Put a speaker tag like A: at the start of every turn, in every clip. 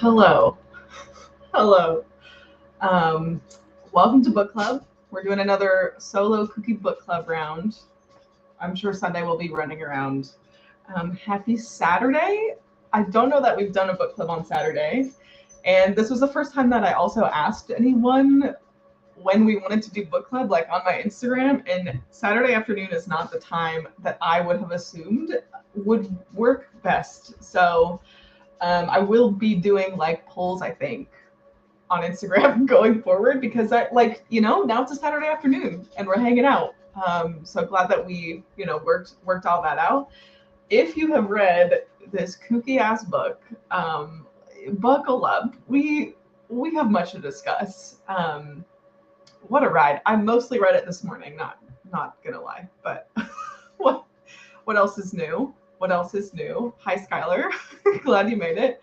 A: Hello. Hello. Um, Welcome to book club. We're doing another solo cookie book club round. I'm sure Sunday will be running around. Happy Saturday. I don't know that we've done a book club on Saturday. And this was the first time that I also asked anyone when we wanted to do book club, like on my Instagram. And Saturday afternoon is not the time that I would have assumed would work best. So I will be doing like polls, I think, on Instagram going forward because I like, now it's a Saturday afternoon and we're hanging out. So glad that we, worked all that out. If you have read this kooky ass book, buckle up. We have much to discuss. What a ride. I mostly read it this morning, not gonna lie, but what what else is new? What else is new? Hi Skylar. Glad you made it.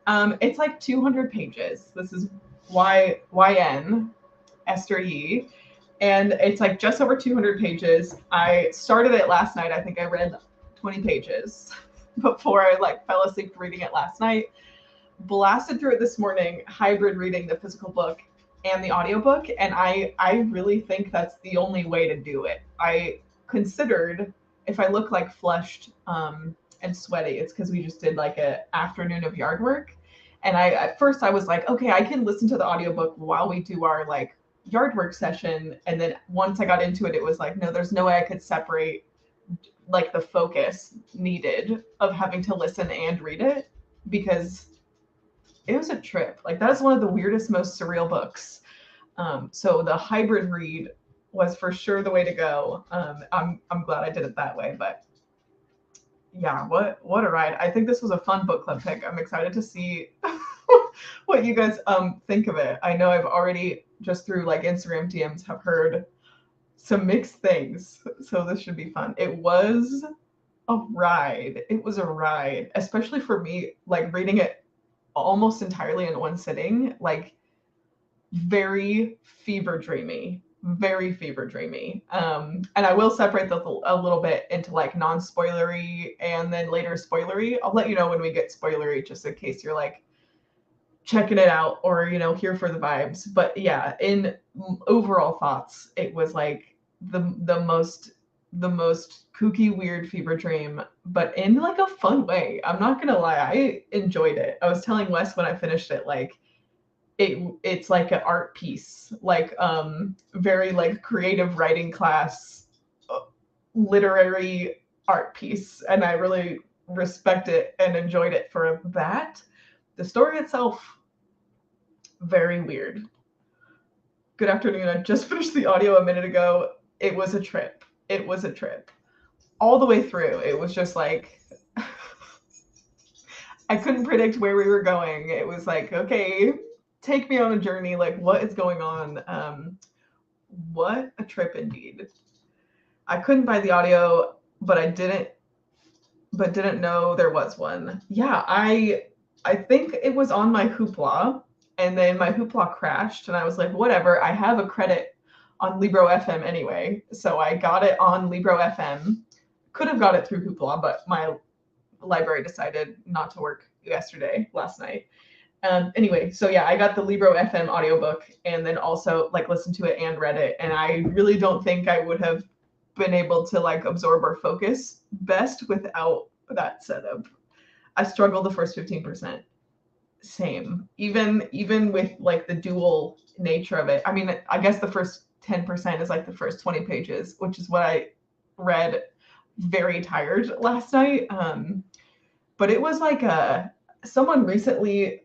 A: It's like 200 pages. This is YN Esther Yi, and it's like just over 200 pages. I started it last night. I think I read 20 pages before I like fell asleep reading it last night. Blasted through it this morning, hybrid reading the physical book and the audiobook, and I really think that's the only way to do it. I considered if I look like flushed and sweaty, it's because we just did like an afternoon of yard work. And I at first I was like, okay, I can listen to the audiobook while we do our like yard work session. And then once I got into it, it was like, no, there's no way I could separate like the focus needed of having to listen and read it because it was a trip. Like that is one of the weirdest, most surreal books. So the hybrid read was for sure the way to go. I'm glad I did it that way, but yeah, what a ride. I think this was a fun book club pick. I'm excited to see what you guys think of it. I know I've already just through like Instagram DMs have heard some mixed things, so this should be fun. It was a ride. It was a ride, especially for me, like reading it almost entirely in one sitting, like very fever dreamy, very fever dreamy. And I will separate those a little bit into like non-spoilery and then later spoilery. I'll let you know when we get spoilery, just in case you're like checking it out or here for the vibes. But yeah, in overall thoughts, it was like the most kooky, weird fever dream, but in like a fun way. I'm not gonna lie, I enjoyed it. I was telling Wes when I finished it, like it's like an art piece, like very like creative writing class, literary art piece, and I really respect it and enjoyed it for that. The story itself, very weird. Good afternoon. I just finished the audio a minute ago. It was a trip. It was a trip. All the way through, it was just like I couldn't predict where we were going. It was like, okay, take me on a journey. Like, what is going on? What a trip indeed. I couldn't buy the audio, but I didn't know there was one. Yeah, I think it was on my Hoopla, and then my Hoopla crashed, and I was like, whatever. I have a credit on Libro FM anyway, so I got it on Libro FM. Could have got it through Hoopla, but my library decided not to work last night. Anyway, so yeah, I got the Libro FM audiobook and then also like listened to it and read it. And I really don't think I would have been able to like absorb or focus best without that setup. I struggled the first 15%. Same. Even with like the dual nature of it. I mean, I guess the first 10% is like the first 20 pages, which is what I read very tired last night. But it was like someone recently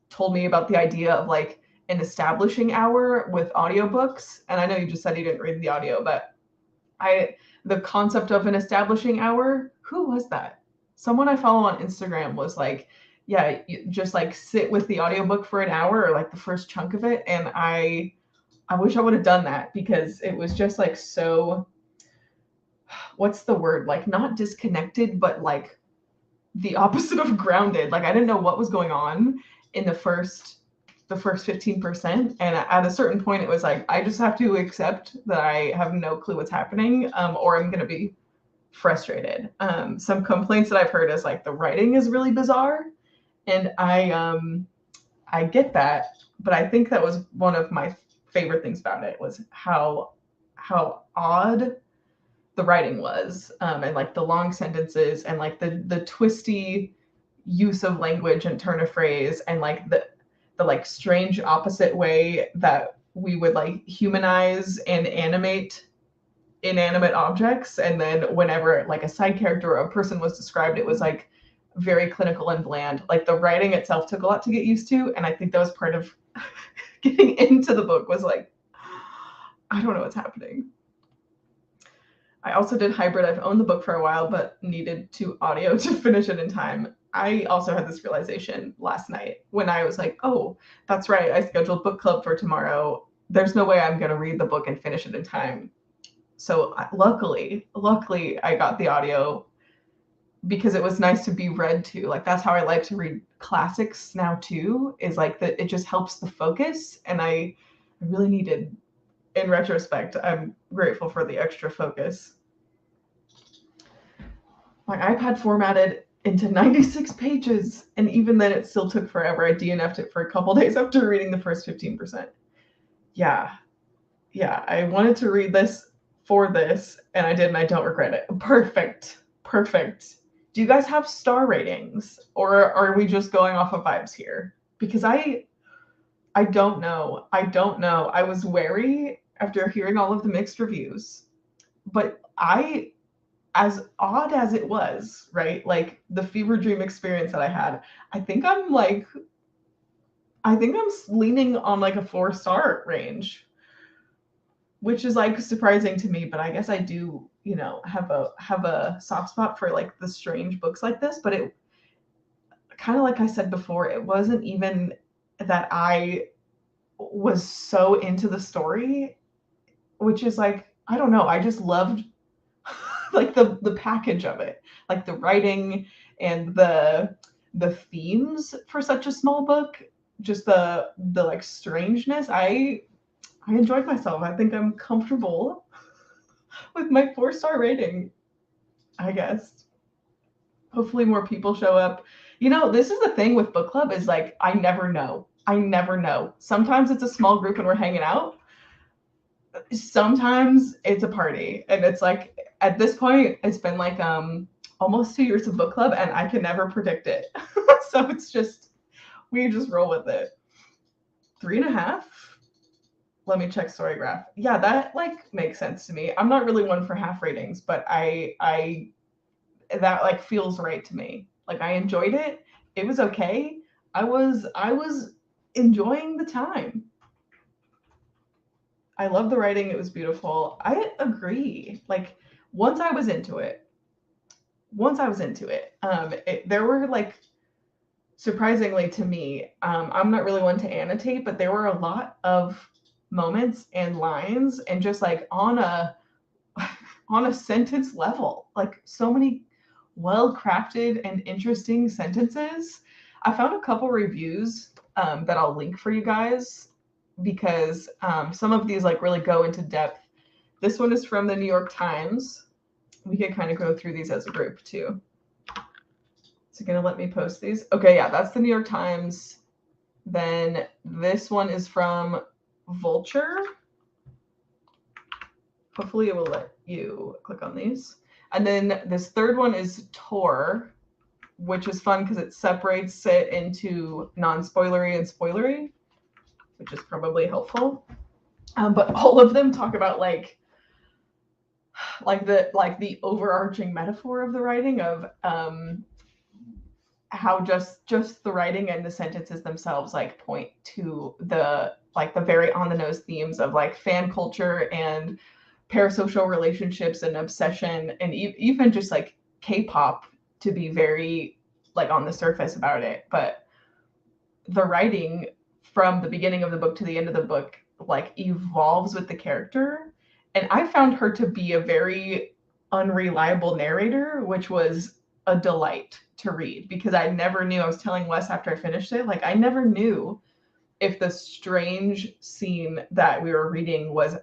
A: told me about the idea of like an establishing hour with audiobooks. And I know you just said you didn't read the audio, but the concept of an establishing hour, who was that? Someone I follow on Instagram was like, yeah, you just like sit with the audiobook for an hour or like the first chunk of it. And I wish I would have done that because it was just like so, what's the word? Like not disconnected, but like the opposite of grounded. Like I didn't know what was going on in the first 15%, and at a certain point it was like I just have to accept that I have no clue what's happening, or I'm going to be frustrated. Some complaints that I've heard is like the writing is really bizarre And I get that, but I think that was one of my favorite things about it was how odd the writing was, and like the long sentences and like the twisty use of language and turn of phrase, and like the like strange opposite way that we would like humanize and animate inanimate objects, and then whenever like a side character or a person was described, it was like very clinical and bland. Like the writing itself took a lot to get used to, and I think that was part of getting into the book was like, I don't know what's happening. I also did hybrid. I've owned the book for a while, but needed to audio to finish it in time. I also had this realization last night when I was like, oh, that's right. I scheduled book club for tomorrow. There's no way I'm going to read the book and finish it in time. So luckily, I got the audio because it was nice to be read to. Like that's how I like to read classics now too, is like that it just helps the focus. And I really needed, in retrospect, I'm grateful for the extra focus. My iPad formatted into 96 pages, and even then it still took forever. I DNF'd it for a couple days after reading the first 15%. Yeah, I wanted to read this for this, and I did, and I don't regret it. Perfect. Do you guys have star ratings, or are we just going off of vibes here? Because I don't know. I was wary after hearing all of the mixed reviews, but as odd as it was, right? Like the fever dream experience that I had, I think I'm leaning on like a 4-star range, which is like surprising to me, but I guess I do, have a soft spot for like the strange books like this. But it kind of, like I said before, it wasn't even that I was so into the story, which is like, I don't know, I just loved like the package of it, like the writing and the themes for such a small book, just the like strangeness. I enjoyed myself. I think I'm comfortable with my 4-star rating, I guess. Hopefully more people show up. This is the thing with book club is like, I never know. Sometimes it's a small group and we're hanging out. Sometimes it's a party, and it's like, at this point, it's been like almost 2 years of book club, and I can never predict it. So it's just, we just roll with it. 3.5. Let me check Storygraph. Yeah, that like makes sense to me. I'm not really one for half ratings, but I that like feels right to me. Like I enjoyed it. It was okay. I was enjoying the time. I love the writing. It was beautiful. I agree. Like once I was into it, there were like, surprisingly to me, I'm not really one to annotate, but there were a lot of moments and lines and just like on a sentence level, like so many well-crafted and interesting sentences. I found a couple reviews that I'll link for you guys, because some of these like really go into depth. This one is from the New York Times. We could kind of go through these as a group too. Is it gonna let me post these? Okay, yeah, that's the New York Times. Then this one is from Vulture. Hopefully it will let you click on these. And then this third one is Tor, which is fun because it separates it into non-spoilery and spoilery, which is probably helpful. But all of them talk about like the overarching metaphor of the writing of how just the writing and the sentences themselves like point to the very on the nose themes of like fan culture and parasocial relationships and obsession, and even just like K-pop, to be very like on the surface about it. But the writing from the beginning of the book to the end of the book like evolves with the character, and I found her to be a very unreliable narrator, which was a delight to read, because I never knew. I was telling Wes after I finished it, like I never knew if the strange scene that we were reading was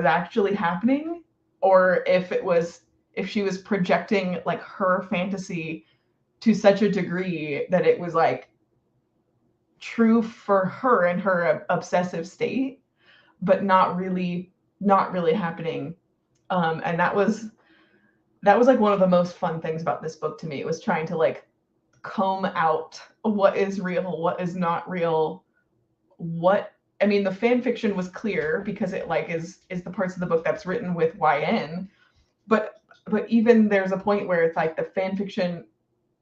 A: actually happening, or if she was projecting like her fantasy to such a degree that it was like true for her and her obsessive state, but not really happening. And that was like one of the most fun things about this book to me, was trying to like comb out what is real, what is not real, I mean, the fan fiction was clear because it like is the parts of the book that's written with YN, but even there's a point where it's like the fan fiction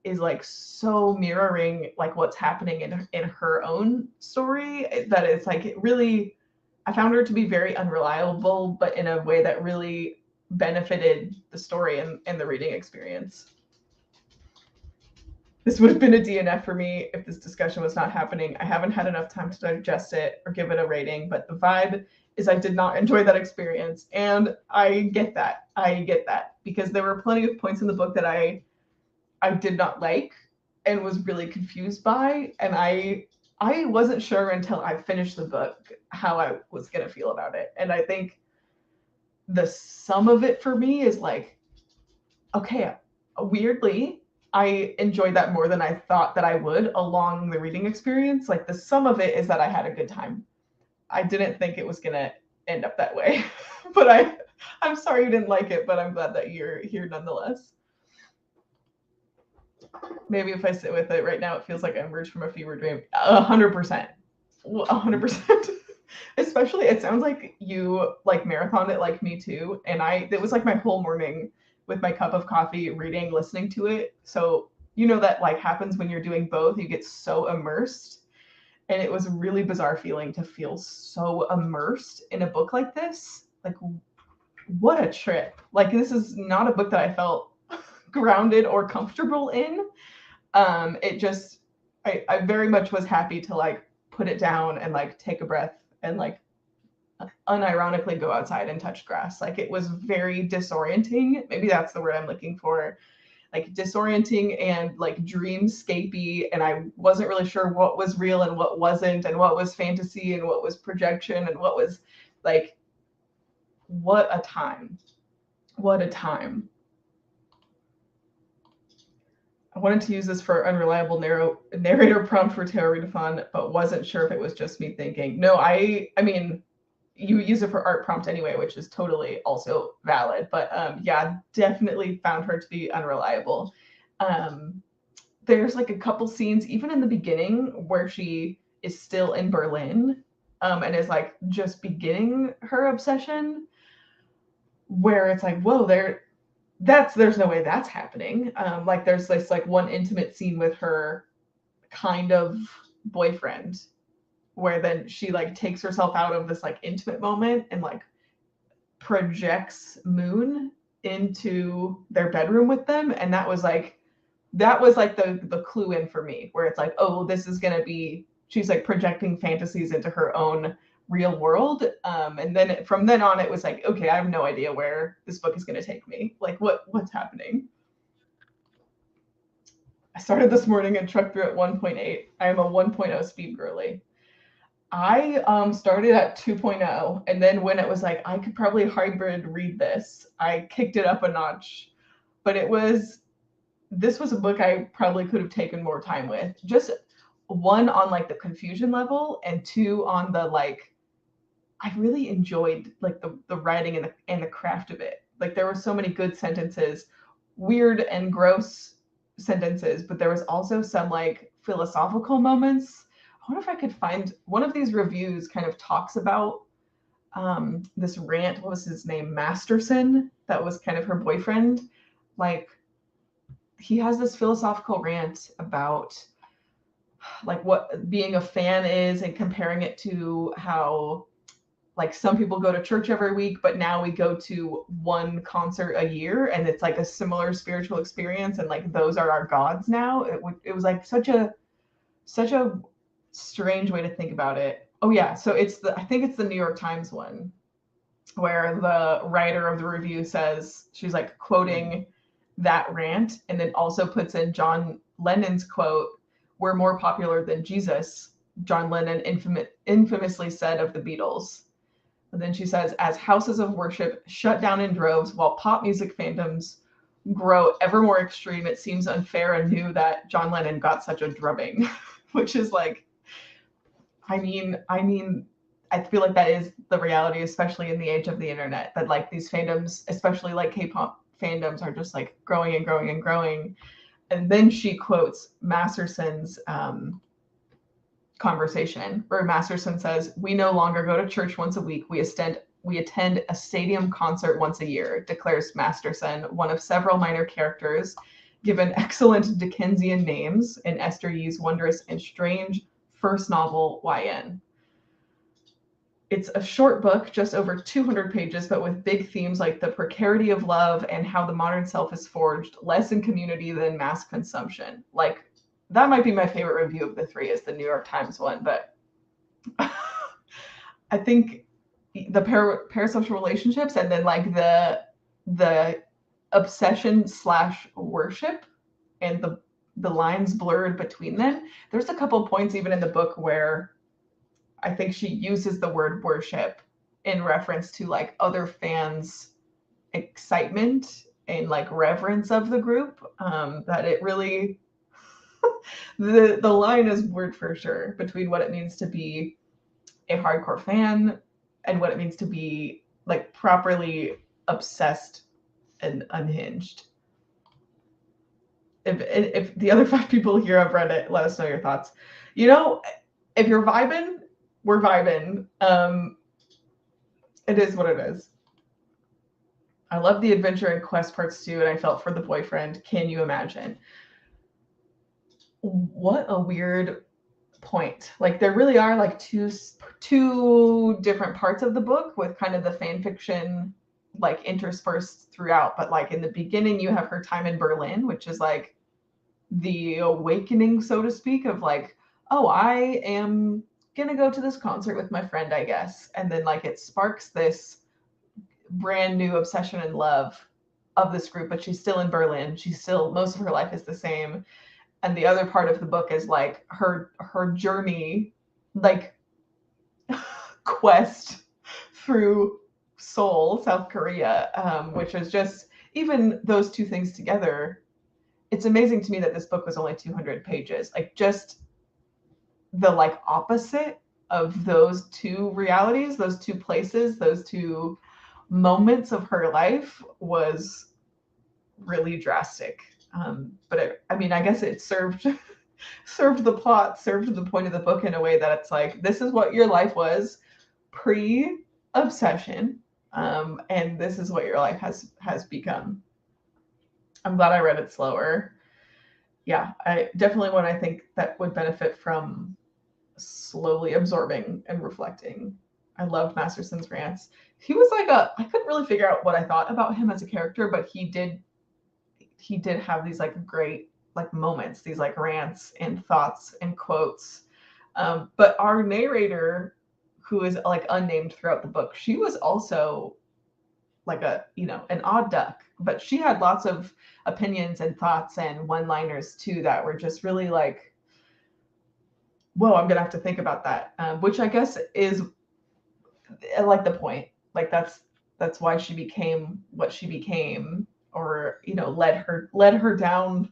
A: is like so mirroring like what's happening in her own story, that it's like, it really, I found her to be very unreliable, but in a way that really benefited the story and the reading experience. This would have been a DNF for me if this discussion was not happening. I haven't had enough time to digest it or give it a rating, but the vibe is I did not enjoy that experience. And I get that. Because there were plenty of points in the book that I did not like and was really confused by. And I wasn't sure until I finished the book how I was going to feel about it. And I think the sum of it for me is like, okay, weirdly, I enjoyed that more than I thought that I would along the reading experience. Like, the sum of it is that I had a good time. I didn't think it was going to end up that way. But I'm sorry you didn't like it, but I'm glad that you're here nonetheless. Maybe if I sit with it right now, it feels like I emerged from a fever dream. 100%. 100%. Especially, it sounds like you like marathoned it like me too. And it was like my whole morning with my cup of coffee, reading, listening to it. So you know that like happens when you're doing both. You get so immersed. And it was a really bizarre feeling to feel so immersed in a book like this. Like, what a trip. Like, this is not a book that I felt grounded or comfortable in. It just, I very much was happy to like put it down and like take a breath and like unironically go outside and touch grass. Like, it was very disorienting. Maybe that's the word I'm looking for. Like, disorienting and like dreamscapey. And I wasn't really sure what was real and what wasn't, and what was fantasy and what was projection, and what was like, what a time. What a time. I wanted to use this for unreliable narrator prompt for Tarot Readathon, but wasn't sure if it was just me thinking. No, I mean, you use it for art prompt anyway, which is totally also valid. But yeah, definitely found her to be unreliable. There's like a couple scenes, even in the beginning, where she is still in Berlin and is like just beginning her obsession, where it's like, whoa, there's no way that's happening. Like, there's this like one intimate scene with her kind of boyfriend, where then she like takes herself out of this like intimate moment and like projects Moon into their bedroom with them. And that was like the clue in for me, where it's like, oh, this is gonna be, she's like projecting fantasies into her own real world. And then from then on, it was like, okay, I have no idea where this book is going to take me. Like, what's happening? I started this morning and trucked through at 1.8. I am a 1.0 speed girly. I started at 2.0, and then when it was like, I could probably hybrid read this, I kicked it up a notch. But this was a book I probably could have taken more time with. Just one, on like the confusion level, and two, on the like, I really enjoyed like the writing and the craft of it. Like, there were so many good sentences, weird and gross sentences, but there was also some like philosophical moments. I wonder if I could find one of these reviews kind of talks about this rant. What was his name? Masterson. That was kind of her boyfriend. Like, he has this philosophical rant about like what being a fan is, and comparing it to how like some people go to church every week, but now we go to one concert a year, and it's like a similar spiritual experience, and like those are our gods now. It was like such a strange way to think about it. Oh yeah, so I think it's the New York Times one, where the writer of the review says, she's like quoting that rant, and then also puts in John Lennon's quote, "We're more popular than Jesus," John Lennon infamously said of the Beatles. And then she says, as houses of worship shut down in droves while pop music fandoms grow ever more extreme, it seems unfair and new that John Lennon got such a drubbing, which is like, I mean, I feel like that is the reality, especially in the age of the internet, that like these fandoms, especially like K-pop fandoms, are just like growing and growing and growing. And then she quotes Masterson's conversation, where Masterson says, "We no longer go to church once a week. We attend a stadium concert once a year," declares Masterson, one of several minor characters given excellent Dickensian names in Esther Yi's wondrous and strange first novel, YN. It's a short book, just over 200 pages, but with big themes like the precarity of love and how the modern self is forged, less in community than mass consumption. Like, that might be my favorite review of the three, is the New York Times one, but I think the parasocial relationships and then like the obsession / worship and the lines blurred between them. There's a couple points even in the book where I think she uses the word worship in reference to like other fans' excitement and like reverence of the group. That it really the line is blurred for sure between what it means to be a hardcore fan and what it means to be like properly obsessed and unhinged. If the other 5 people here have read it, let us know your thoughts. You know, if you're vibing, we're vibing. It is what it is. I love the adventure and quest parts too, and I felt for the boyfriend. Can you imagine? What a weird point. Like, there really are like two different parts of the book with kind of the fan fiction like interspersed throughout. But like in the beginning, you have her time in Berlin, which is like the awakening, so to speak, of like, oh, I am gonna go to this concert with my friend, I guess. And then like it sparks this brand new obsession and love of this group, but she's still in Berlin. She's still, most of her life is the same. And the other part of the book is like her journey, like quest through Seoul, South Korea, which is just, even those two things together, it's amazing to me that this book was only 200 pages. Like, just the like opposite of those two realities, those two places, those two moments of her life was really drastic. But I mean, I guess it served the plot, served the point of the book in a way that it's like, this is what your life was pre-obsession, and this is what your life has become. I'm glad I read it slower. Yeah, I definitely one I think that would benefit from slowly absorbing and reflecting. I loved Masterson's rants. He was like I couldn't really figure out what I thought about him as a character, but he did have these like great like moments, these like rants and thoughts and quotes. But our narrator, who is like unnamed throughout the book, she was also like an odd duck, but she had lots of opinions and thoughts and one-liners too that were just really like, whoa, I'm gonna have to think about that. Which I guess is like the point. Like that's why she became what she became, or led her down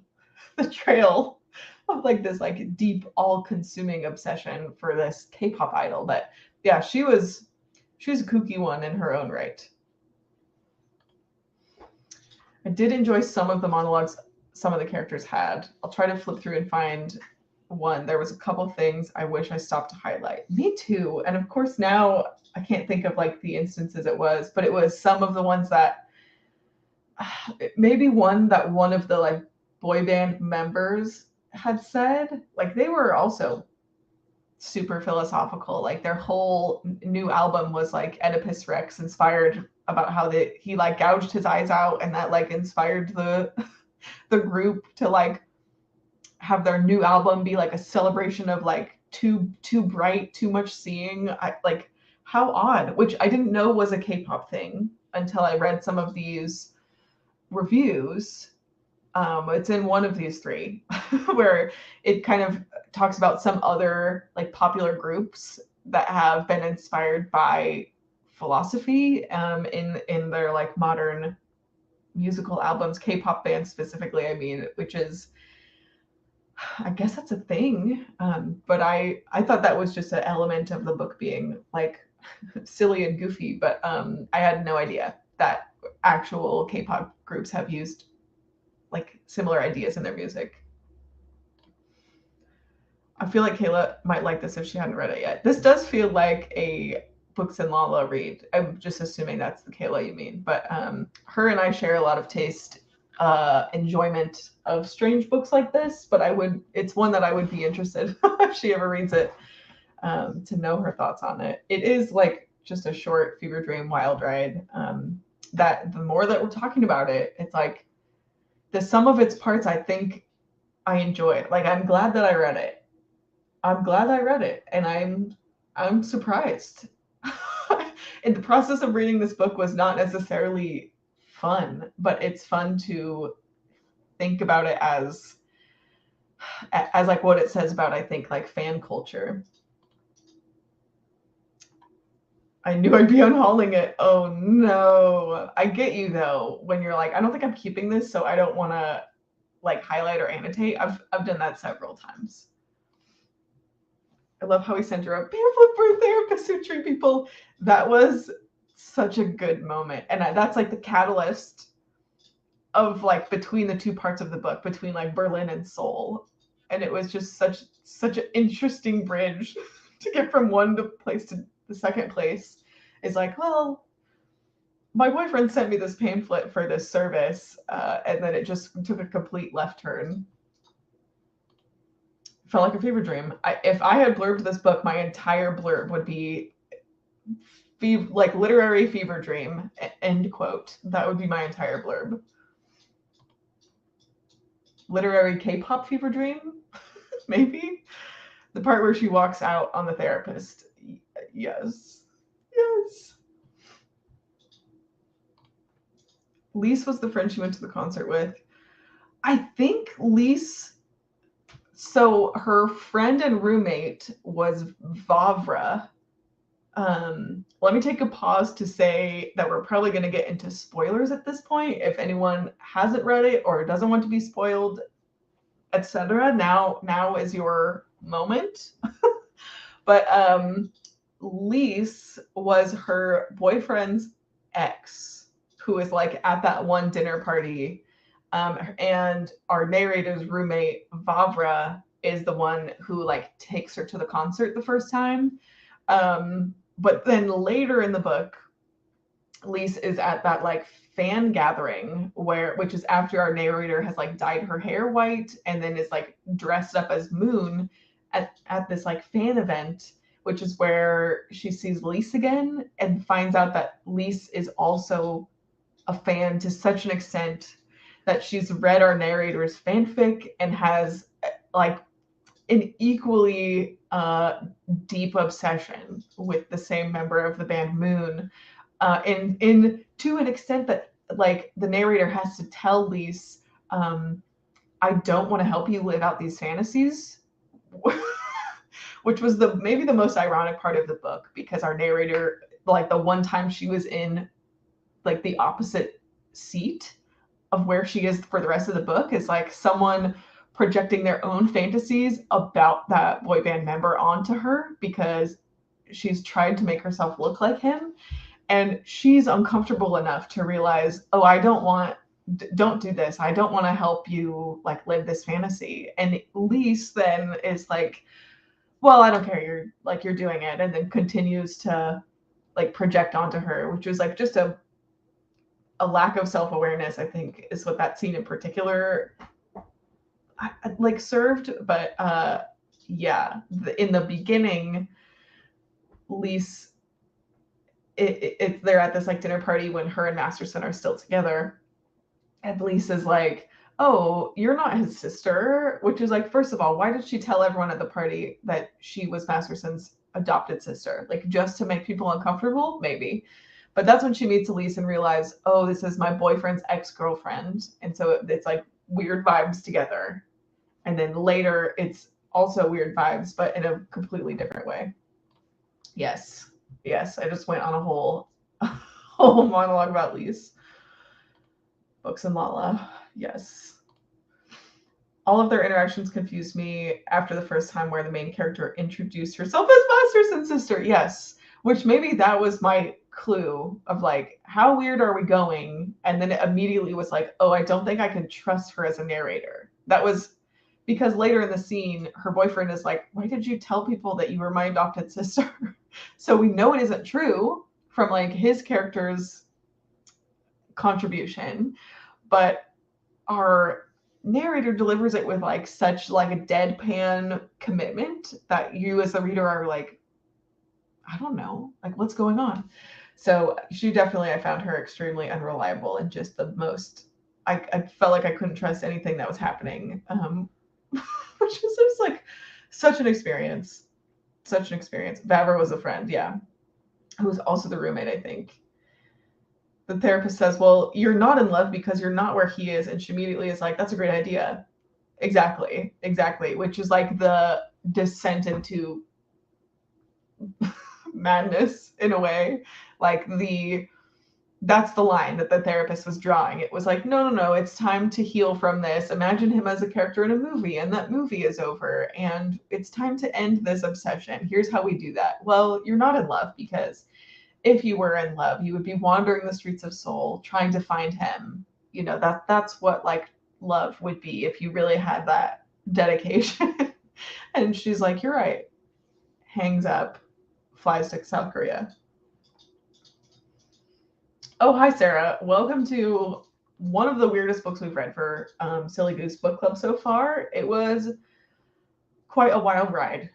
A: the trail of like this like deep, all-consuming obsession for this K-pop idol. But yeah, she was a kooky one in her own right. I did enjoy some of the monologues some of the characters had. I'll try to flip through and find one. There was a couple things I wish I stopped to highlight. Me too. And of course now I can't think of like the instances it was, but it was some of the ones that maybe one of the like boy band members had said. Like, they were also super philosophical. Like, their whole new album was like Oedipus Rex inspired, about how he like gouged his eyes out, and that like inspired the group to like have their new album be like a celebration of like too bright, too much seeing. Like, how odd, which I didn't know was a K-pop thing until I read some of these reviews. It's in one of these three where it kind of talks about some other like popular groups that have been inspired by philosophy in their like modern musical albums, K-pop bands specifically, I mean, which is, I guess that's a thing. But I thought that was just an element of the book being like silly and goofy, but I had no idea that actual K-pop groups have used like similar ideas in their music. I feel like Kayla might like this if she hadn't read it yet. This does feel like a Books and Lala read. I'm just assuming that's the Kayla you mean. But her and I share a lot of taste, enjoyment of strange books like this. But it's one that I would be interested if she ever reads it, to know her thoughts on it. It is like just a short fever dream wild ride. That the more that we're talking about it, it's like the sum of its parts, I think I enjoyed. Like I'm glad that I read it. And I'm surprised. And the process of reading this book was not necessarily fun, but it's fun to think about it as like what it says about, I think, like fan culture. I knew I'd be unhauling it. Oh no. I get you though, when you're like, I don't think I'm keeping this, so I don't want to like highlight or annotate. I've done that several times. I love how he sent her a pamphlet for a therapist who treat people. That was such a good moment. And that's like the catalyst of like between the two parts of the book, between like Berlin and Seoul. And it was just such an interesting bridge to get from one place to the second place. It's like, well, my boyfriend sent me this pamphlet for this service, and then it just took a complete left turn. Felt like a fever dream. If I had blurbed this book, my entire blurb would be like literary fever dream, end quote. That would be my entire blurb. Literary K-pop fever dream, maybe. The part where she walks out on the therapist. Yes. Lise was the friend she went to the concert with. I think Lise, so her friend and roommate was Vavra. Let me take a pause to say that we're probably going to get into spoilers at this point. If anyone hasn't read it or doesn't want to be spoiled, etc., now is your moment. But Lise was her boyfriend's ex, who is like at that one dinner party. And our narrator's roommate, Vavra, is the one who like takes her to the concert the first time. But then later in the book, Lise is at that like fan gathering which is after our narrator has like dyed her hair white and then is like dressed up as Moon at this like fan event, which is where she sees Lise again and finds out that Lise is also a fan to such an extent that she's read our narrator's fanfic and has like an equally deep obsession with the same member of the band Moon, in to an extent that like the narrator has to tell Lise, I don't want to help you live out these fantasies, which was maybe the most ironic part of the book, because our narrator, like the one time she was in like the opposite seat of where she is for the rest of the book, is like someone projecting their own fantasies about that boy band member onto her because she's tried to make herself look like him. And she's uncomfortable enough to realize, oh, don't do this. I don't want to help you like live this fantasy. And Lise then is like, well, I don't care. You're doing it. And then continues to like project onto her, which was like just a lack of self-awareness, I think, is what that scene in particular like served. But yeah, in the beginning, Lise, they're at this like dinner party when her and Masterson are still together, and Lise is like, oh, you're not his sister, which is like, first of all, why did she tell everyone at the party that she was Masterson's adopted sister? Like just to make people uncomfortable? Maybe. But that's when she meets Elise and realizes, oh, this is my boyfriend's ex-girlfriend. And so it's like weird vibes together. And then later it's also weird vibes, but in a completely different way. Yes. I just went on a whole monologue about Lise. Books and Lala. Yes. All of their interactions confused me after the first time where the main character introduced herself as masters and sister. Yes. Which maybe that was my clue of like, how weird are we going? And then it immediately was like, oh, I don't think I can trust her as a narrator. That was because later in the scene, her boyfriend is like, why did you tell people that you were my adopted sister? So we know it isn't true from like his character's contribution, but our narrator delivers it with like such like a deadpan commitment that you as a reader are like, I don't know, like what's going on. So she definitely, I found her extremely unreliable and just the most, I felt like I couldn't trust anything that was happening, which is just like such an experience. Such an experience. Vavra was a friend, yeah, who was also the roommate, I think. The therapist says, well, you're not in love because you're not where he is. And she immediately is like, that's a great idea. Exactly. Which is like the descent into madness in a way. Like that's the line that the therapist was drawing. It was like, no, it's time to heal from this. Imagine him as a character in a movie, and that movie is over, and it's time to end this obsession. Here's how we do that. Well, you're not in love because if you were in love, you would be wandering the streets of Seoul trying to find him. You know, that's what like love would be if you really had that dedication. And she's like, you're right. Hangs up, flies to South Korea. Oh, hi, Sarah. Welcome to one of the weirdest books we've read for Silly Goose Book Club so far. It was quite a wild ride.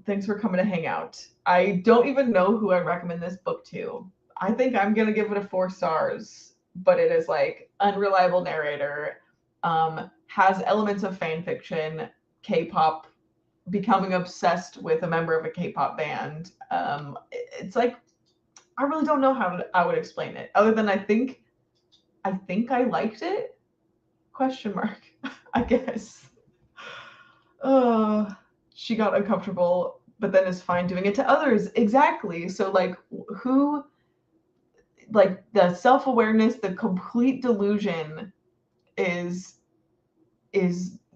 A: Thanks for coming to hang out. I don't even know who I recommend this book to. I think I'm going to give it a 4 stars, but it is like unreliable narrator, has elements of fan fiction, K-pop, becoming obsessed with a member of a K-pop band. It's like, I really don't know how I would explain it other than I think I liked it? Question mark, I guess. She got uncomfortable, but then is fine doing it to others. Exactly. So like who, like the self-awareness, the complete delusion is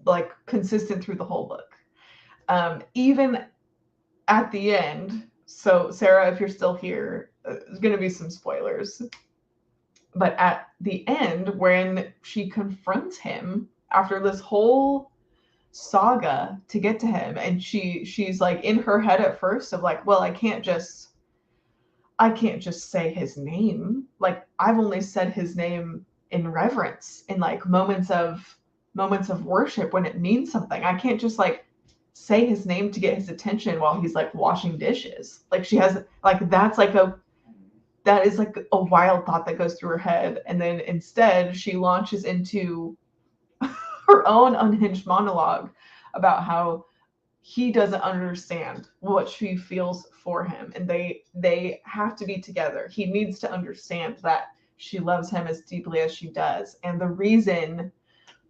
A: like consistent through the whole book. Even at the end. So Sarah, if you're still here, there's going to be some spoilers. But at the end, when she confronts him after this whole saga to get to him, and she's like in her head at first of like, well, I can't just say his name. Like I've only said his name in reverence, in like moments of worship when it means something. I can't just like say his name to get his attention while he's like washing dishes. Like she has like that is like a wild thought that goes through her head, and then instead she launches into her own unhinged monologue about how he doesn't understand what she feels for him, and they have to be together. He needs to understand that she loves him as deeply as she does, and the reason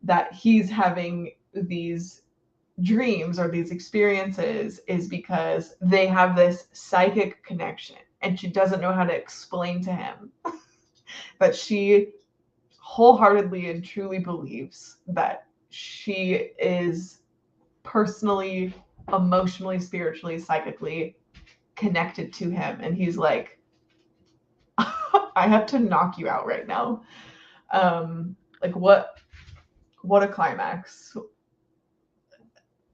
A: that he's having these dreams or these experiences is because they have this psychic connection, and she doesn't know how to explain to him that she wholeheartedly and truly believes that she is personally, emotionally, spiritually, psychically connected to him. And he's like, I have to knock you out right now. Like what a climax.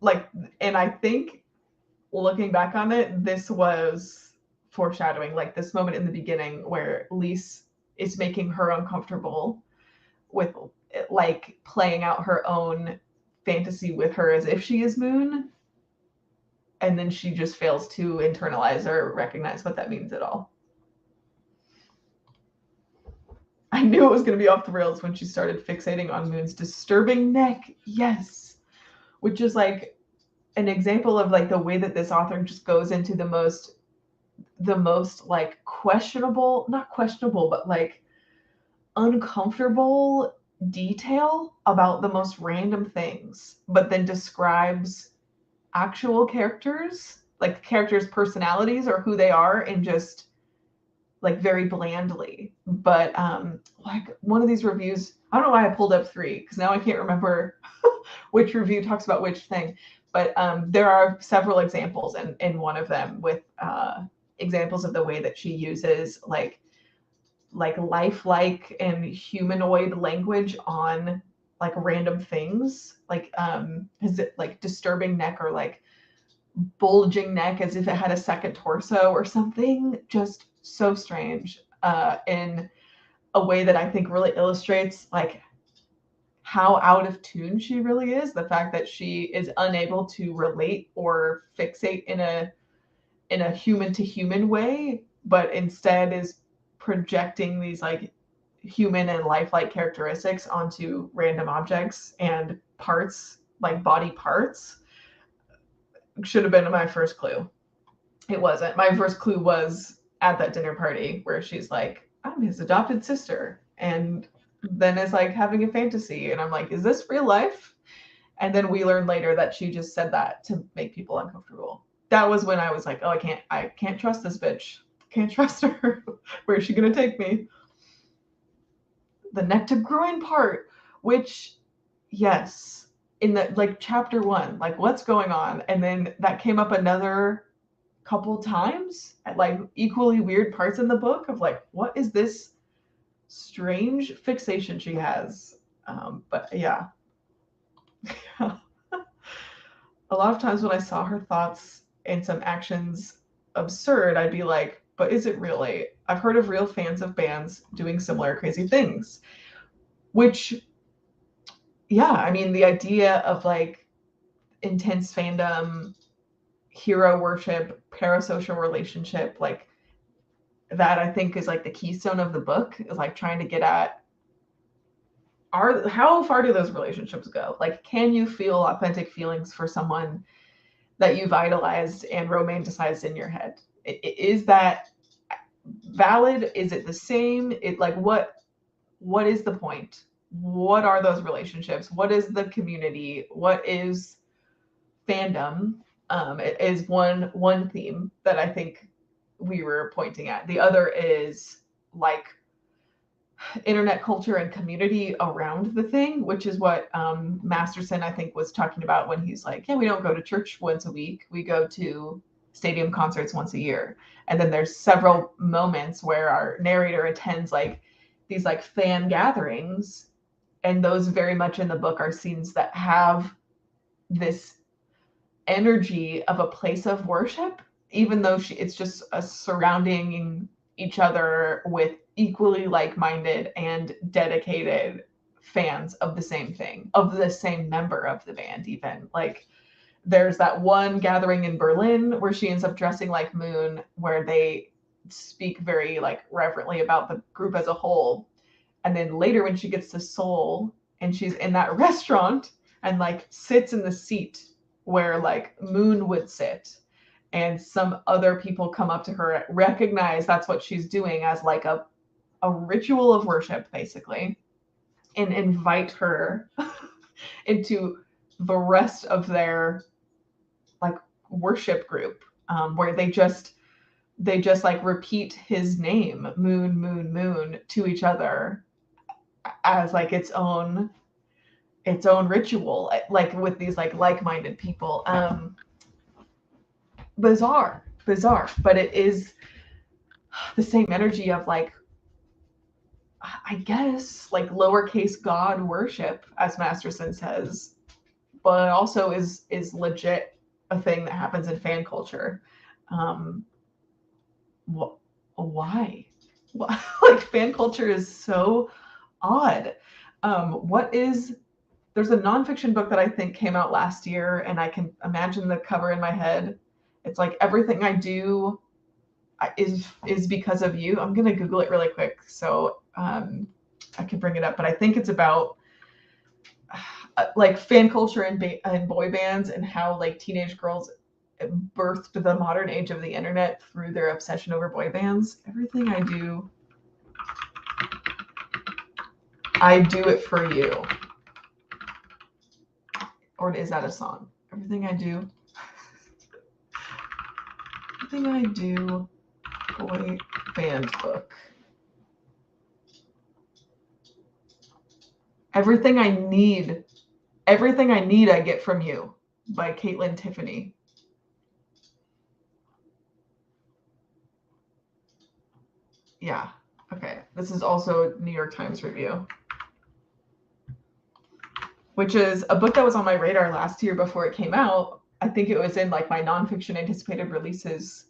A: Like, and I think looking back on it, this was foreshadowing, like this moment in the beginning where Lise is making her uncomfortable with like playing out her own fantasy with her as if she is Moon, and then she just fails to internalize or recognize what that means at all. I knew it was going to be off the rails when she started fixating on Moon's disturbing neck. Yes. Which is like an example of like the way that this author just goes into the most like questionable, not questionable, but like uncomfortable detail about the most random things, but then describes actual characters, like characters' personalities or who they are in just like very blandly. But like one of these reviews, I don't know why I pulled up 3 because now I can't remember which review talks about which thing. But there are several examples in one of them with examples of the way that she uses like lifelike and humanoid language on like random things, like is it like disturbing neck or like bulging neck as if it had a second torso or something, just so strange, in a way that I think really illustrates like how out of tune she really is. The fact that she is unable to relate or fixate in a human to human way, but instead is projecting these like human and lifelike characteristics onto random objects and parts, like body parts. Should have been my first clue. It wasn't. My first clue was at that dinner party where she's like, I'm his adopted sister. And then is like having a fantasy. And I'm like, is this real life? And then we learned later that she just said that to make people uncomfortable. That was when I was like, oh, I can't trust this bitch. Can't trust her. Where is she gonna take me? The neck to groin part, which, yes, in the like chapter 1, like what's going on? And then that came up another couple times at like equally weird parts in the book of like, what is this strange fixation she has? But yeah. A lot of times when I saw her thoughts and some actions absurd, I'd be like, but is it really? I've heard of real fans of bands doing similar crazy things. Which, yeah, I mean, the idea of like intense fandom, hero worship, parasocial relationship, like that I think is like the keystone of the book, is like trying to get at how far do those relationships go? Like, can you feel authentic feelings for someone that you've idolized and romanticized in your head? Is that valid? Is it the same? It like what is the point? What are those relationships? What is the community? What is fandom? It is one theme that I think we were pointing at. The other is like internet culture and community around the thing, which is what Masterson, I think, was talking about when he's like, yeah, we don't go to church once a week. We go to stadium concerts once a year. And then there's several moments where our narrator attends like these like fan gatherings. And those very much in the book are scenes that have this energy of a place of worship, even though it's just a surrounding each other with equally like-minded and dedicated fans of the same thing, of the same member of the band. Even like there's that one gathering in Berlin where she ends up dressing like Moon, where they speak very like reverently about the group as a whole. And then later when she gets to Seoul and she's in that restaurant and like sits in the seat where like Moon would sit, and some other people come up to her, recognize that's what she's doing as like a ritual of worship, basically, and invite her into the rest of their like worship group, where they just like repeat his name, Moon, Moon, Moon, to each other as like its own ritual, like with these like-minded people. Bizarre, but it is the same energy of like, I guess, like lowercase god worship, as Masterson says, but also is legit a thing that happens in fan culture. Why? Like fan culture is so odd. There's a nonfiction book that I think came out last year, and I can imagine the cover in my head. It's like everything I do is because of you. I'm gonna Google it really quick so I can bring it up. But I think it's about like fan culture and boy bands, and how like teenage girls birthed the modern age of the internet through their obsession over boy bands. Everything I do it for you. Or is that a song? Everything I do. Everything I do, boy banned book. Everything I Need I Get From You by Caitlin Tiffany. Yeah, okay. This is also a New York Times review, which is a book that was on my radar last year before it came out. I think it was in like my nonfiction anticipated releases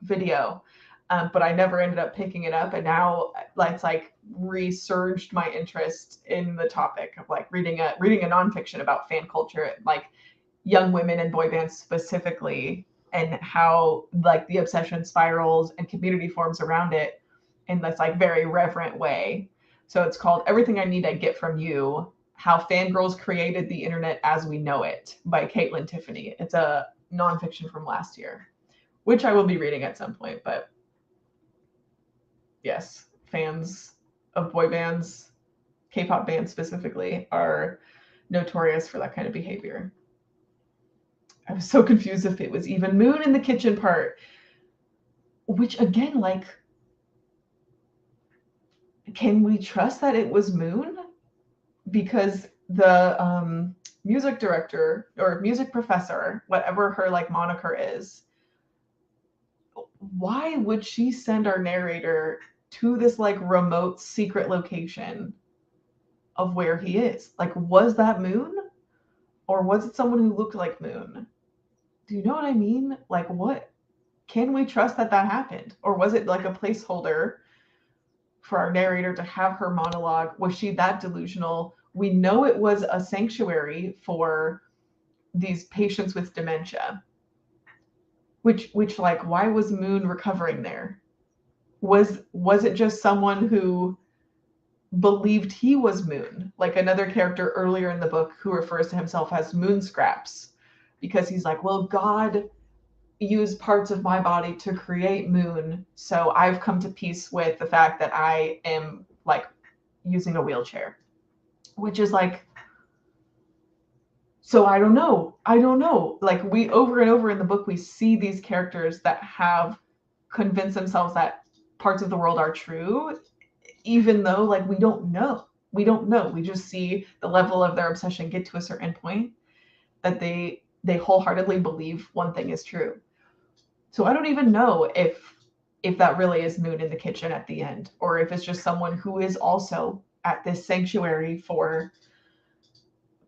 A: video, but I never ended up picking it up. And now it's like resurged my interest in the topic of like reading a nonfiction about fan culture, like young women and boy bands specifically, and how like the obsession spirals and community forms around it in this like very reverent way. So it's called Everything I Need I Get From You: How Fangirls Created the Internet as We Know It by Caitlin Tiffany. It's a nonfiction from last year, which I will be reading at some point. But yes, fans of boy bands, K-pop bands specifically, are notorious for that kind of behavior. I was so confused if it was even Moon in the kitchen part, which again, like, can we trust that it was Moon? Because the music director or music professor, whatever her like moniker is, why would she send our narrator to this like remote secret location of where he is? Like, was that Moon? Or was it someone who looked like Moon? Do you know what I mean? Like, what? Can we trust that happened? Or was it like a placeholder for our narrator to have her monologue? Was she that delusional? We know it was a sanctuary for these patients with dementia. Which like, why was Moon recovering there? Was it just someone who believed he was Moon, like another character earlier in the book who refers to himself as Moon Scraps, because he's like, well, God used parts of my body to create Moon, so I've come to peace with the fact that I am like using a wheelchair, which is like, so I don't know. Like, we over and over in the book, we see these characters that have convinced themselves that parts of the world are true, even though like we don't know. We just see the level of their obsession get to a certain point that they wholeheartedly believe one thing is true. So I don't even know if that really is Moon in the kitchen at the end, or if it's just someone who is also at this sanctuary for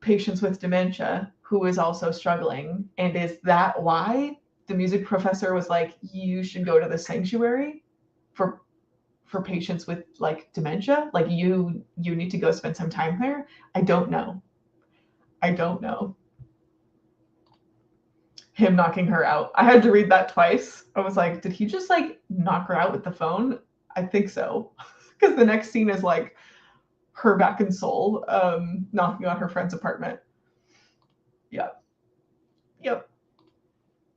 A: patients with dementia who is also struggling. And is that why the music professor was like, you should go to the sanctuary for patients with like dementia? Like, you need to go spend some time there? I don't know. Him knocking her out, I had to read that twice. I was like, did he just like knock her out with the phone? I think so. Because the next scene is like her back in Seoul, knocking on her friend's apartment. Yep.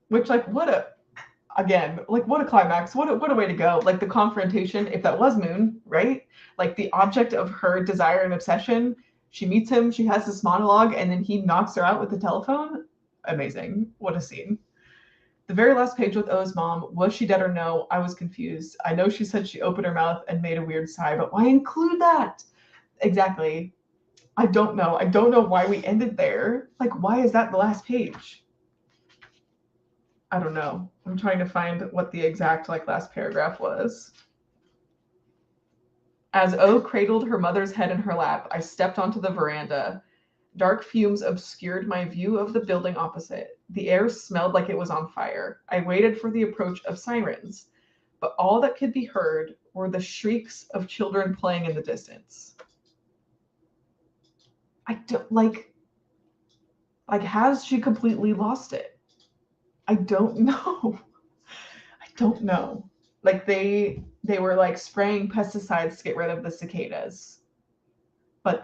A: Which, like, what a climax. What a way to go. Like, the confrontation, if that was Moon, right? Like, the object of her desire and obsession, she meets him, she has this monologue, and then he knocks her out with the telephone. Amazing. What a scene. The very last page with O's mom. Was she dead or no? I was confused. I know she said she opened her mouth and made a weird sigh, but why include that? Exactly. I don't know. I don't know why we ended there. Like, why is that the last page? I don't know. I'm trying to find what the exact like last paragraph was. As O cradled her mother's head in her lap, I stepped onto the veranda. Dark fumes obscured my view of the building opposite. The air smelled like it was on fire. I waited for the approach of sirens, but all that could be heard were the shrieks of children playing in the distance. I don't like, has she completely lost it? I don't know. Like, they were like spraying pesticides to get rid of the cicadas, but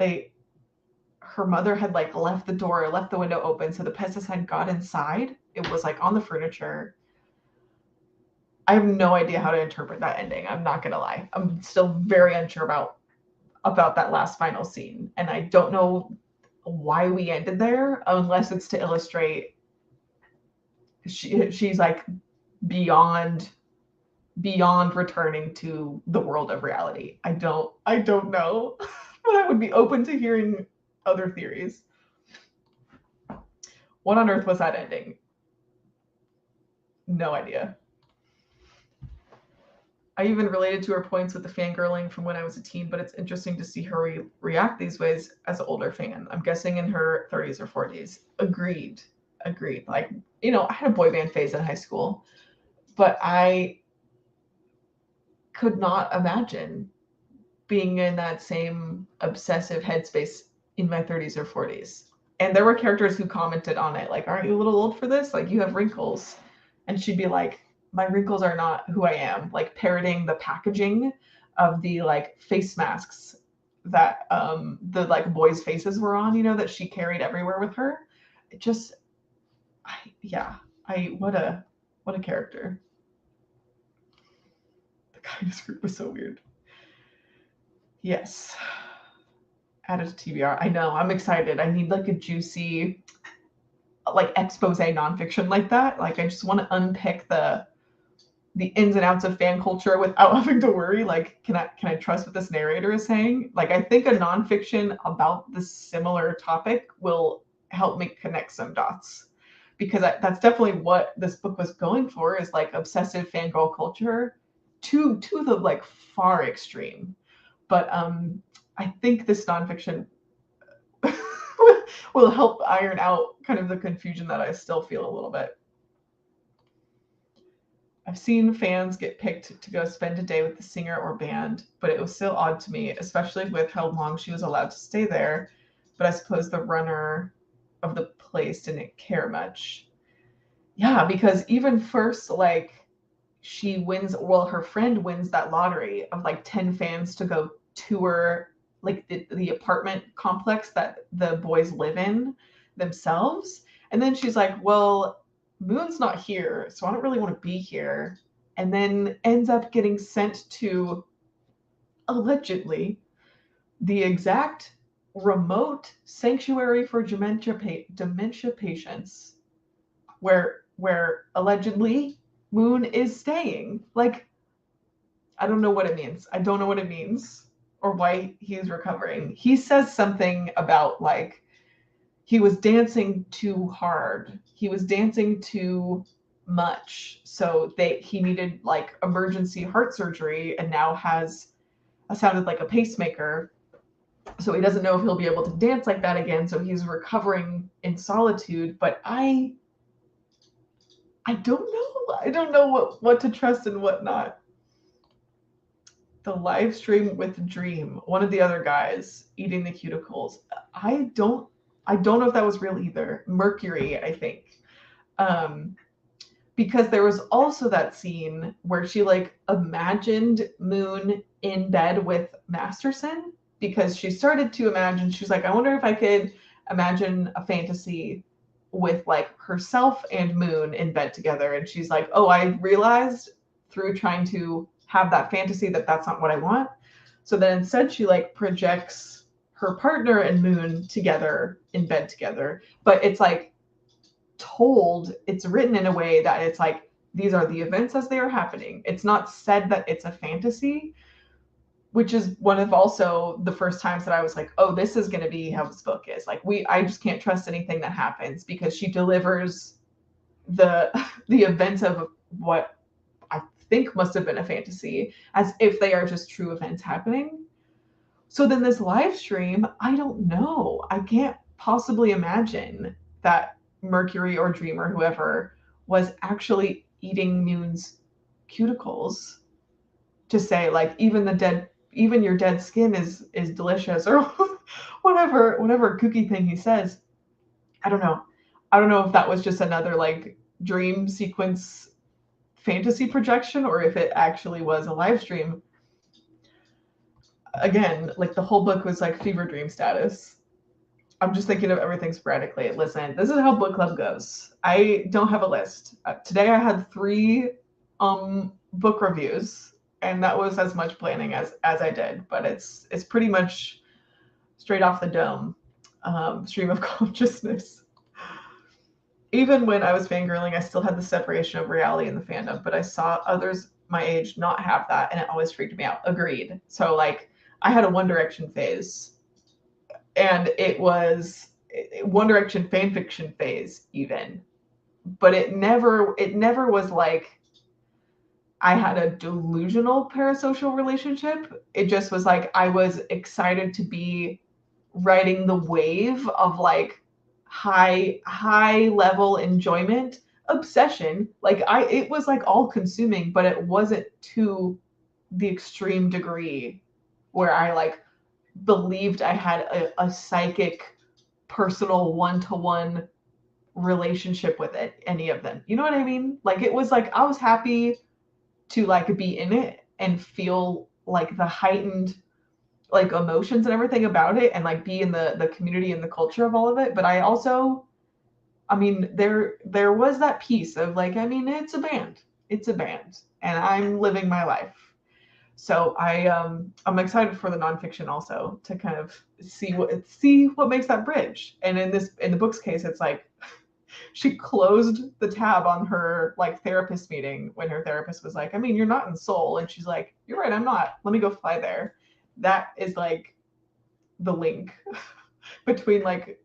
A: her mother had like left the window open, so the pesticide got inside. It was like on the furniture. I have no idea how to interpret that ending. I'm not gonna lie. I'm still very unsure about that last final scene, and I don't know why we ended there, unless it's to illustrate she's like beyond beyond returning to the world of reality. I don't know, but I would be open to hearing other theories. What on earth was that ending? No idea. I even related to her points with the fangirling from when I was a teen, but it's interesting to see her react these ways as an older fan. I'm guessing in her 30s or 40s. Agreed. Like, I had a boy band phase in high school, but I could not imagine being in that same obsessive headspace in my 30s or 40s. And there were characters who commented on it, like, aren't you a little old for this? Like, you have wrinkles. And she'd be like, my wrinkles are not who I am. Like, parroting the packaging of the, like, face masks that the, like, boys' faces were on, that she carried everywhere with her. It just, what a character. The kindness group was so weird. Yes. Added to TBR. I know. I'm excited. I need like a juicy, like expose nonfiction like that. Like I just want to unpick the ins and outs of fan culture without having to worry. Like, can I trust what this narrator is saying? Like, I think a nonfiction about this similar topic will help me connect some dots, because that's definitely what this book was going for, is like obsessive fangirl culture to the like far extreme. But I think this nonfiction will help iron out kind of the confusion that I still feel a little bit. I've seen fans get picked to go spend a day with the singer or band, but it was still odd to me, especially with how long she was allowed to stay there. But I suppose the runner of the place didn't care much. Yeah, because even first, like, she wins, well, her friend wins that lottery of like 10 fans to go tour like the apartment complex that the boys live in themselves. And then she's like, well, Moon's not here, so I don't really want to be here. And then ends up getting sent to, allegedly, the exact remote sanctuary for dementia patients where allegedly Moon is staying. Like, I don't know what it means. I don't know what it means or why he's recovering. He says something about like he was dancing too hard. He was dancing too much. So he needed like emergency heart surgery and now has sounded like a pacemaker. So he doesn't know if he'll be able to dance like that again. So he's recovering in solitude. But I don't know. I don't know what to trust and what not. The live stream with Dream, one of the other guys eating the cuticles. I don't know if that was real either. Mercury, I think. Because there was also that scene where she like imagined Moon in bed with Masterson, because she started to imagine, she's like, I wonder if I could imagine a fantasy with like herself and Moon in bed together. And she's like, oh, I realized through trying to have that fantasy that that's not what I want. So then instead she like projects her partner and Moon together in bed together. But it's like it's written in a way that it's like, these are the events as they are happening. It's not said that it's a fantasy, which is one of also the first times that I was like, oh, this is going to be how this book is. Like I just can't trust anything that happens, because she delivers the events of what I think must have been a fantasy as if they are just true events happening. So then this live stream, I don't know. I can't possibly imagine that Mercury or Dream or whoever was actually eating Moon's cuticles to say like, even your dead skin is delicious, or whatever kooky thing he says. I don't know if that was just another like dream sequence fantasy projection or if it actually was a live stream. Again, like the whole book was like fever dream status. I'm just thinking of everything sporadically. Listen, this is how book club goes. I don't have a list. Today I had 3 book reviews, and that was as much planning as I did, but it's pretty much straight off the dome, stream of consciousness. Even when I was fangirling, I still had the separation of reality and the fandom, but I saw others my age not have that, and it always freaked me out. Agreed. So like I had a One Direction phase, and it was One Direction fan fiction phase even, but it never was like I had a delusional parasocial relationship. It just was like I was excited to be riding the wave of like high level enjoyment, obsession. Like it was like all consuming, but it wasn't to the extreme degree where I like believed I had a psychic personal one-to-one relationship with it, any of them. You know what I mean? Like it was like I was happy to like be in it and feel like the heightened like emotions and everything about it, and like be in the community and the culture of all of it. But I also, I mean, there was that piece of like, I mean, it's a band, and I'm living my life. So I'm excited for the nonfiction also to kind of see what makes that bridge. And in the book's case, it's like she closed the tab on her like therapist meeting when her therapist was like, I mean, you're not in Seoul, and she's like, you're right, I'm not. Let me go fly there. That is like the link between like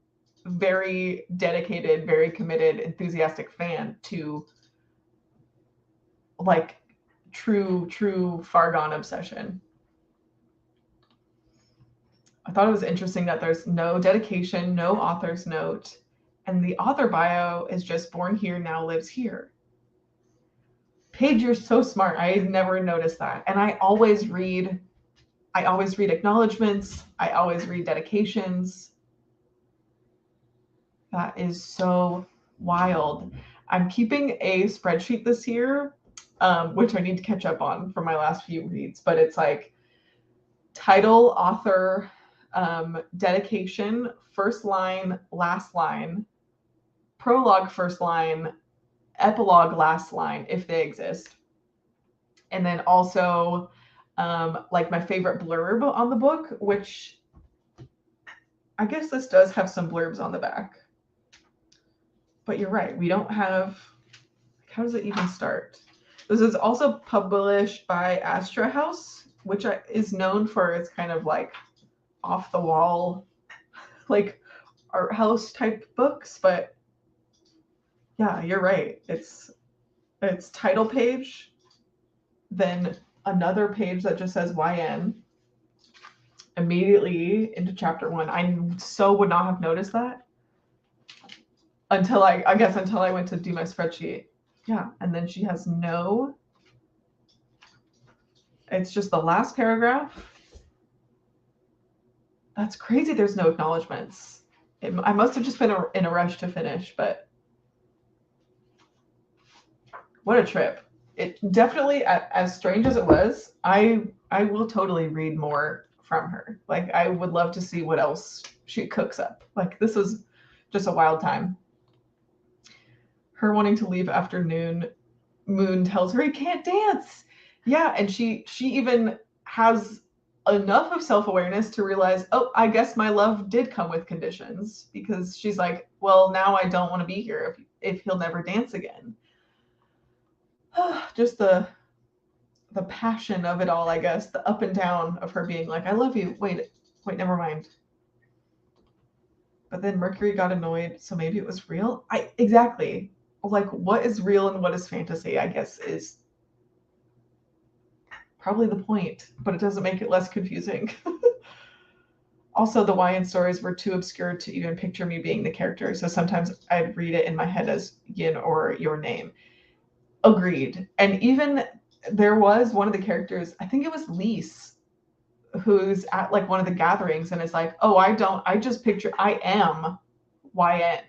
A: very dedicated, very committed, enthusiastic fan to like true far gone obsession. I thought it was interesting that there's no dedication, no author's note, and the author bio is just born here, now lives here. Paige, you're so smart. I never noticed that. And I always read acknowledgments. I always read dedications. That is so wild. I'm keeping a spreadsheet this year, which I need to catch up on for my last few reads, but it's like title, author, dedication, first line, last line, prologue, first line, epilogue, last line, if they exist. And then also like my favorite blurb on the book, which I guess this does have some blurbs on the back. But you're right, we don't have, how does it even start? This is also published by Astra House, which is known for its kind of like off the wall, like art house type books. But yeah, you're right. It's title page, then another page that just says YN, immediately into chapter 1. I so would not have noticed that until I went to do my spreadsheet. Yeah, and then she has no, it's just the last paragraph. That's crazy. There's no acknowledgments. I must have just been in a rush to finish, but what a trip. It definitely, as strange as it was, I will totally read more from her. Like I would love to see what else she cooks up. Like this was just a wild time. Her wanting to leave after noon, Moon tells her he can't dance. Yeah, and she even has enough of self-awareness to realize, oh, I guess my love did come with conditions, because she's like, well, now I don't want to be here if he'll never dance again. Just the passion of it all, I guess, the up and down of her being like, I love you. Wait, never mind. But then Mercury got annoyed, so maybe it was real. Exactly. Like, what is real and what is fantasy, I guess, is probably the point, but it doesn't make it less confusing. Also, the YN stories were too obscure to even picture me being the character, so sometimes I'd read it in my head as Yin or your name. Agreed. And even there was one of the characters, I think it was Lise, who's at like one of the gatherings and is like, oh, I just picture, I am YN.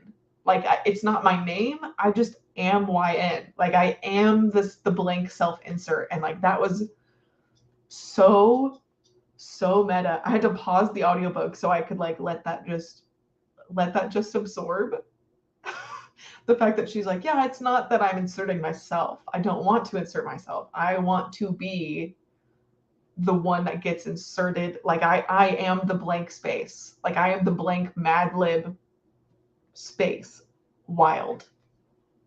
A: Like, it's not my name. I just am YN. Like, I am the blank self-insert. And like, that was so meta. I had to pause the audiobook so I could like let that just absorb. The fact that she's like, yeah, it's not that I'm inserting myself. I don't want to insert myself. I want to be the one that gets inserted. Like I am the blank space. Like I am the blank Mad Lib space. Wild.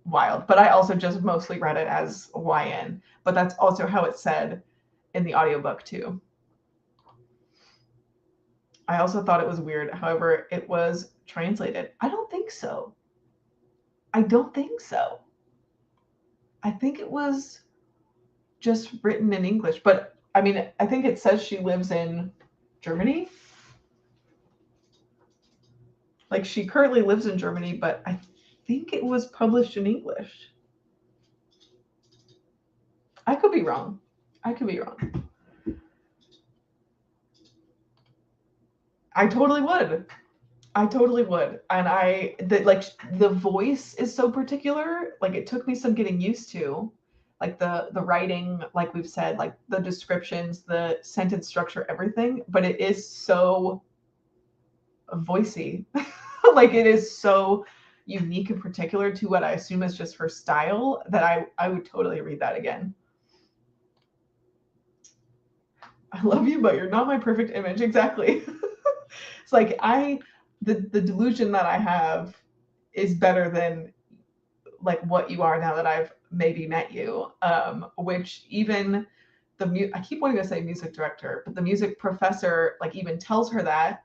A: wild. But I also just mostly read it as YN. But that's also how it's said in the audiobook too. I also thought it was weird, however, it was translated. I don't think so. I don't think so. I think it was just written in English. But I mean, I think it says she lives in Germany. Like she currently lives in Germany, but I think it was published in English. I could be wrong. I could be wrong. I totally would. I totally would. And the voice is so particular. Like it took me some getting used to. Like the writing, like we've said, like the descriptions, the sentence structure, everything. But it is so voicey. Like it is so unique and particular to what I assume is just her style that I would totally read that again. I love you, but you're not my perfect image. Exactly. It's like the delusion that I have is better than like what you are now that I've maybe met you. Which even I keep wanting to say music director, but the music professor like even tells her that,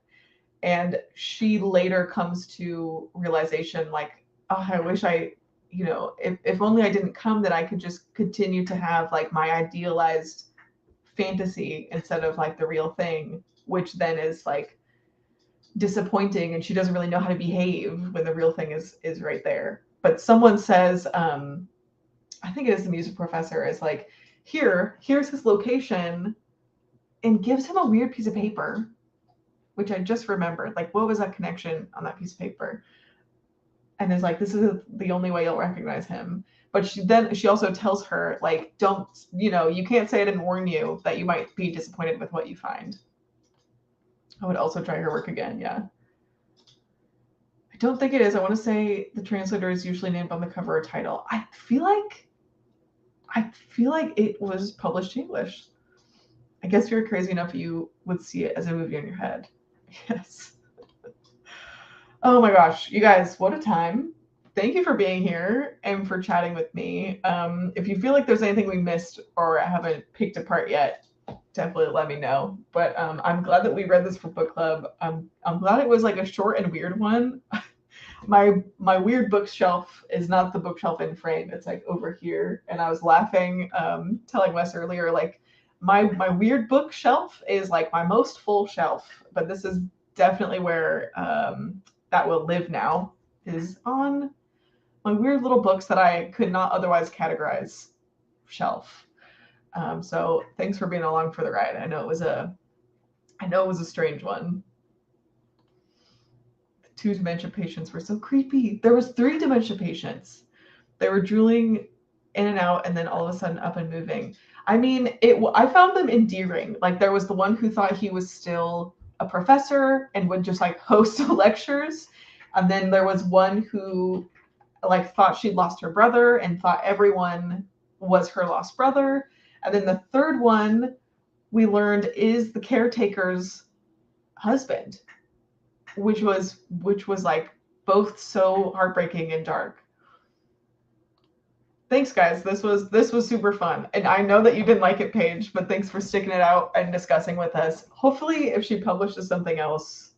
A: and she later comes to realization like, oh, I wish if only I didn't come, that I could just continue to have like my idealized fantasy instead of like the real thing, which then is like disappointing, and she doesn't really know how to behave when the real thing is right there. But someone says, I think it is the music professor, is like, here's his location, and gives him a weird piece of paper, which I just remembered. Like, what was that connection on that piece of paper? And is like, this is the only way you'll recognize him. But she also tells her, like, don't, you can't say I didn't warn you that you might be disappointed with what you find. I would also try her work again, yeah. I don't think it is. I want to say the translator is usually named on the cover or title. I feel like it was published in English. I guess you're crazy enough you would see it as a movie in your head. Yes. Oh my gosh, you guys, what a time. Thank you for being here and for chatting with me. If you feel like there's anything we missed or haven't picked apart yet, definitely let me know. But I'm glad that we read this for book club. I'm glad it was like a short and weird one. My weird bookshelf is not the bookshelf in frame. It's like over here. And I was laughing, telling Wes earlier, like my weird bookshelf is like my most full shelf, but this is definitely where that will live now, is on my weird little books that I could not otherwise categorize shelf. So thanks for being along for the ride. I know it was a strange one. The 2 dementia patients were so creepy. There was 3 dementia patients. They were drooling in and out, and then all of a sudden up and moving. I mean, I found them endearing. Like there was the one who thought he was still a professor and would just like host lectures, and then there was one who like thought she'd lost her brother and thought everyone was her lost brother. And then the third one we learned is the caretaker's husband, which was like both so heartbreaking and dark. Thanks, guys. This was super fun. And I know that you didn't like it, Paige, but thanks for sticking it out and discussing with us. Hopefully, if she publishes something else,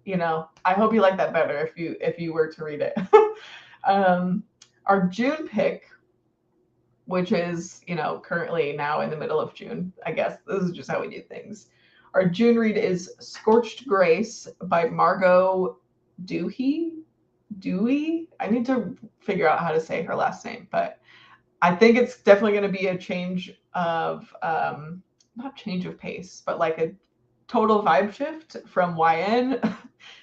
A: I hope you like that better if you were to read it. Our June pick, which is, currently now in the middle of June, I guess. This is just how we do things. Our June read is Scorched Grace by Margot Dewey. I need to figure out how to say her last name, but I think it's definitely going to be a change of, not change of pace, but like a total vibe shift from YN.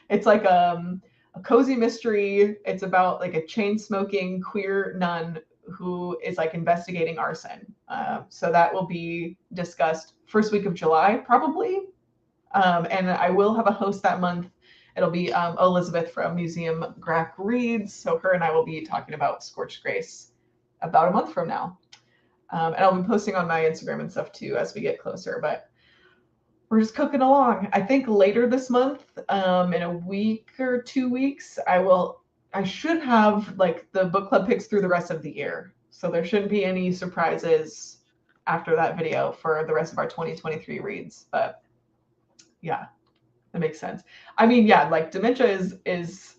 A: It's like a cozy mystery. It's about like a chain smoking queer nun who is like investigating arson. So that will be discussed first week of July, probably. And I will have a host that month. It'll be Elizabeth from Museum Grack Reads. So her and I will be talking about Scorched Grace about a month from now. And I'll be posting on my Instagram and stuff too as we get closer. But we're just cooking along. I think later this month, in a week or 2 weeks, I will I should have like the book club picks through the rest of the year. So there shouldn't be any surprises after that video for the rest of our 2023 reads. But yeah, that makes sense. I mean, yeah, like dementia is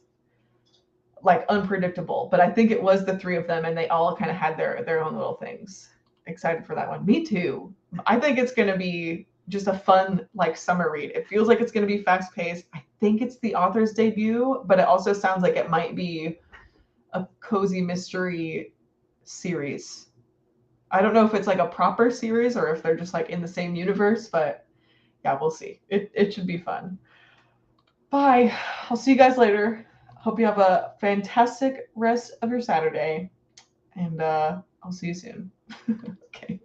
A: like unpredictable, but I think it was the three of them and they all kind of had their own little things. Excited for that one. Me too. I think it's going to be just a fun like summer read. It feels like it's going to be fast paced. I think it's the author's debut, but it also sounds like it might be a cozy mystery series. I don't know if it's like a proper series or if they're just like in the same universe, but yeah, we'll see. It should be fun. Bye. I'll see you guys later. Hope you have a fantastic rest of your Saturday, and I'll see you soon. Okay.